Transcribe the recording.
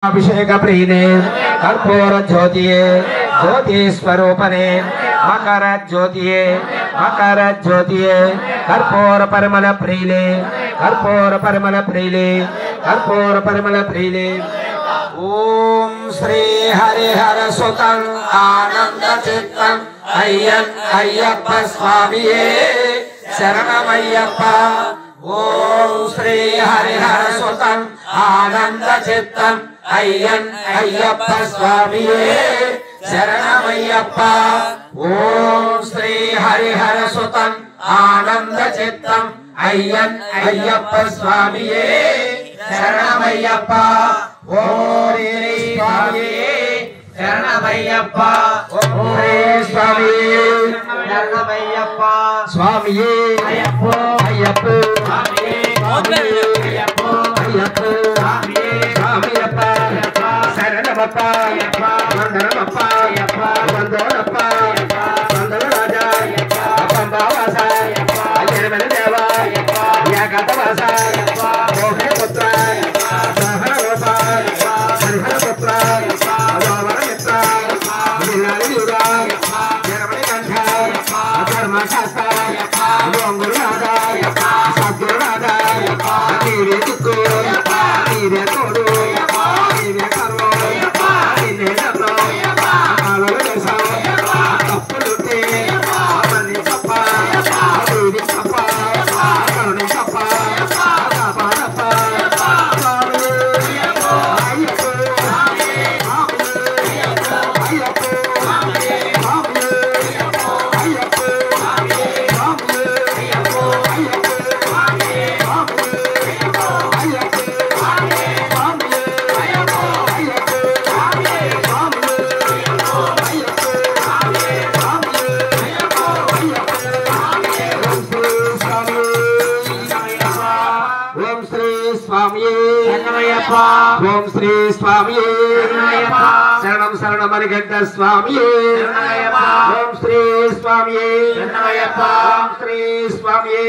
अभिषेक प्रीने कर्पूर ज्योतिये ज्योति स्वरूपने मकर ज्योतिये कर्पूर परिमल प्रीले कर्पूर परिमल प्रीले ओम श्री हरिहर सुतं आनंद चित्तं अय्यप्पा स्वामिये शरणमय्यप्पा। ओम श्री हरिहर सुतं आनंद चित्तं अय्यप्पा स्वामिये शरणमय्यप्पा। ओम श्री हरिहर सुतं आनंद चित्तं अय्यप्पा स्वामिये शरणमय्यप्पा। ओम श्री स्वामिये शरणमय्यप्पा। ओम श्री स्वामिये शरणमय्यप्पा। स्वामिये अय्यप्पा अय्यप्पा स्वामिये अय्यप्पा अय्यप्पा स्वामिये स्वामियप्पा शरणमप्पा वंदनमप्पा वंदनप्पा वंदनराजा पंबावासा अय्यरवल देवा यागतवासा मोहपुत्र सहरवसा हरहरपुत्र वावरमित्र मिलारियुगा जरमणि कंठा धर्मशास्त्र योंगुरुनादा सद्गुरुनादा नीरे तुक्को नीरे तोडु नीरे कर्मो नीरे नब्रो आलो देसा तप्पुलुते मनि सप्पा नीरे सप्पा करुणे सप्पा सप्पा सप्पा ओम श्री स्वामिये शरणम शरणमनिगड्ड स्वामिये ओम श्री स्वामिये ओम श्री स्वामिये